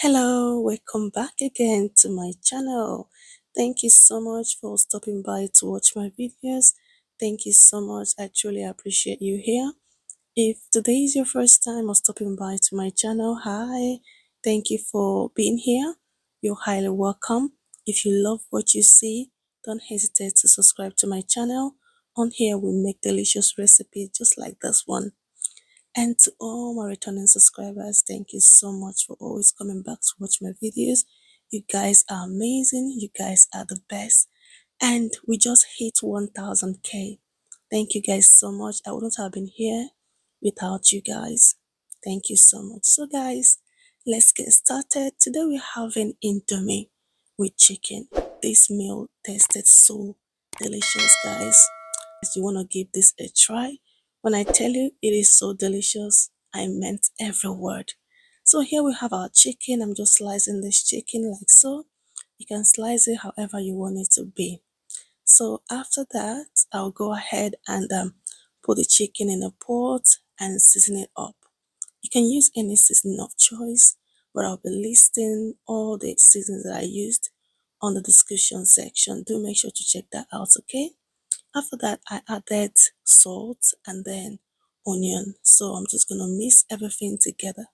Hello, welcome back again to my channel. Thank you so much for stopping by to watch my videos. Thank you so much. I truly appreciate you here. If today is your first time or stopping by to my channel, hi. Thank you for being here. You're highly welcome. If you love what you see, don't hesitate to subscribe to my channel. On here, we make delicious recipes just like this one. And to all my returning subscribers, thank you so much for always coming back to watch my videos. You guys are amazing. You guys are the best. And we just hit 1000K. Thank you guys so much. I wouldn't have been here without you guys. Thank you so much. So guys, let's get started. Today we're having Indomie with chicken. This meal tasted so delicious, guys. You want to give this a try. When I tell you it is so delicious, I meant every word. So here we have our chicken. I'm just slicing this chicken like so. You can slice it however you want it to be. So after that, I'll go ahead and put the chicken in a pot and season it up. You can use any seasoning of choice, but I'll be listing all the seasonings that I used on the description section. Do make sure to check that out, okay? After that, I added salt and then onion. So I'm just going to mix everything together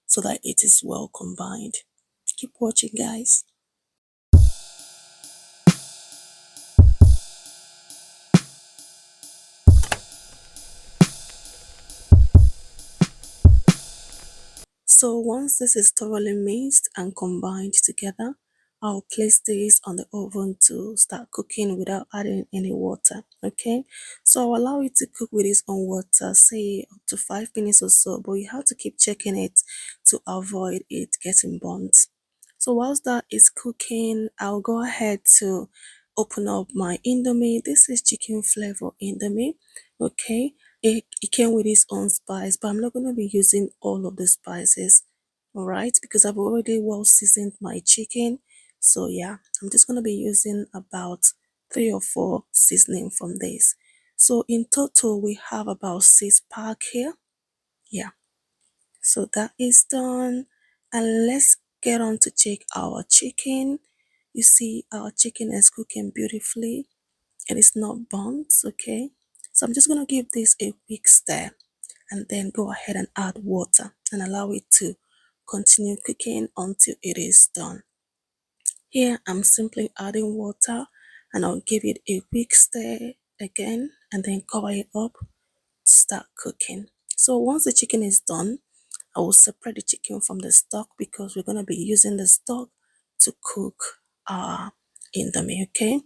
so that it is well combined. Keep watching, guys. So once this is thoroughly mixed and combined together, I'll place this on the oven to start cooking without adding any water. Okay, so I'll allow it to cook with its own water, say up to 5 minutes or so, but you have to keep checking it to avoid it getting burnt. So whilst that is cooking, I'll go ahead to open up my Indomie. This is chicken flavor Indomie. Okay, it came with its own spice, but I'm not going to be using all of the spices, all right, because I've already well seasoned my chicken. So yeah, I'm just going to be using about 3 or 4 seasoning from this. So in total, we have about 6 pack here. Yeah, so that is done. And let's get on to check our chicken. You see, our chicken is cooking beautifully. It is not burnt, okay? So I'm just going to give this a quick stir and then go ahead and add water and allow it to continue cooking until it is done. Here I'm simply adding water and I'll give it a quick stir again and then cover it up to start cooking. So once the chicken is done, I will separate the chicken from the stock because we're going to be using the stock to cook our indomie, okay?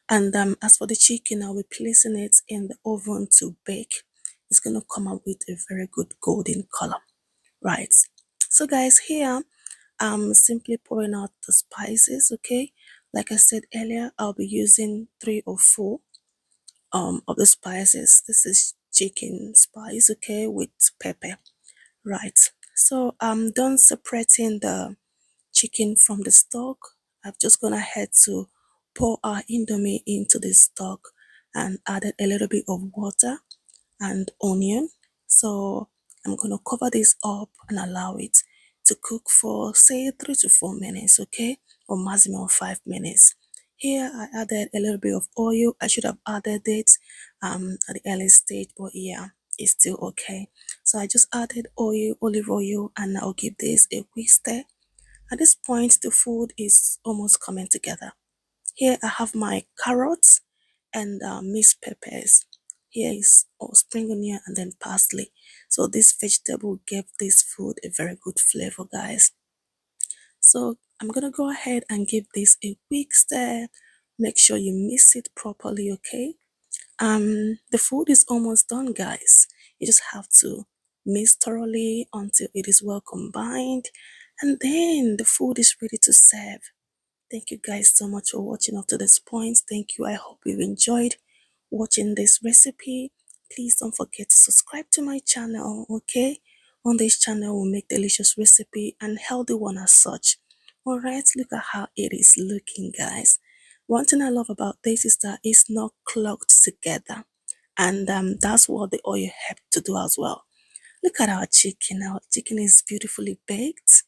And as for the chicken, I'll be placing it in the oven to bake. It's going to come out with a very good golden color, right? So guys, here I'm simply pouring out the spices, okay? Like I said earlier, I'll be using 3 or 4 of the spices. This is chicken spice, okay, with pepper. Right. So I'm done separating the chicken from the stock. I've just gone ahead to pour our indomie into the stock and added a little bit of water and onion. So I'm going to cover this up and allow it to cook for say 3 to 4 minutes, okay, or maximum 5 minutes. Here I added a little bit of oil. I should have added it at the early stage, but yeah, it's still okay. So I just added oil, olive oil, and I'll give this a quick stir. At this point, the food is almost coming together. Here I have my carrots and mixed peppers. Here is spring onion and then parsley. So this vegetable gave this food a very good flavor, guys. So I'm gonna go ahead and give this a quick stir. Make sure you mix it properly, okay? The food is almost done, guys. You just have to mix thoroughly until it is well combined, and then the food is ready to serve. Thank you guys so much for watching up to this point. Thank you. I hope you've enjoyed watching this recipe. Please don't forget to subscribe to my channel, okay? On this channel, we make delicious recipe and healthy one as such. Alright, look at how it is looking, guys. One thing I love about this is that it's not clogged together. And that's what the oil helped to do as well. Look at our chicken. Our chicken is beautifully baked.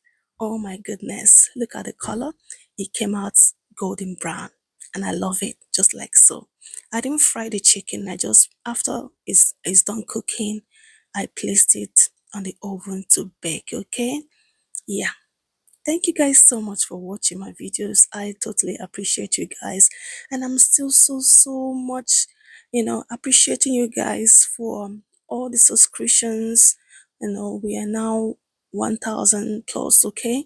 Oh my goodness, look at the color. It came out golden brown and I love it just like so. I didn't fry the chicken. I just, after it's done cooking, I placed it on the oven to bake, okay? Yeah. Thank you guys so much for watching my videos. I totally appreciate you guys. And I'm still so much, appreciating you guys for all the subscriptions. We are now 1,000 plus, okay?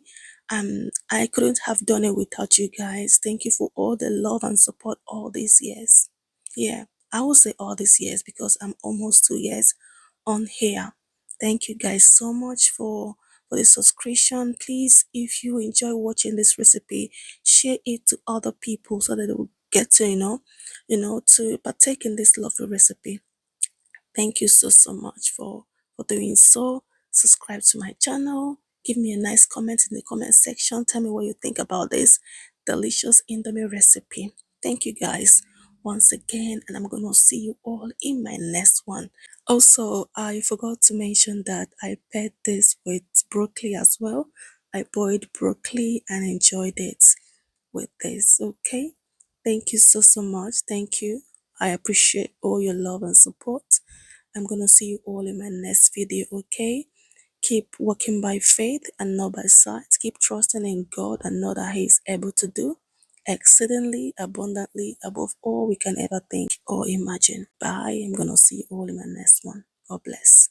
I couldn't have done it without you guys. Thank you for all the love and support all these years. Yeah, I will say all these years because I'm almost 2 years on here. Thank you guys so much for the subscription. Please, if you enjoy watching this recipe, share it to other people so that they will get to to partake in this lovely recipe. Thank you so much for doing so. Subscribe to my channel. Give me a nice comment in the comment section. Tell me what you think about this delicious Indomie recipe. Thank you guys once again, and I'm gonna see you all in my next one. Also, I forgot to mention that I paired this with broccoli as well. I boiled broccoli and enjoyed it with this. Okay. Thank you so much. Thank you. I appreciate all your love and support. I'm gonna see you all in my next video. Okay. Keep walking by faith and not by sight. Keep trusting in God and know that He is able to do exceedingly abundantly above all we can ever think or imagine. Bye. I'm gonna see you all in my next one. God bless.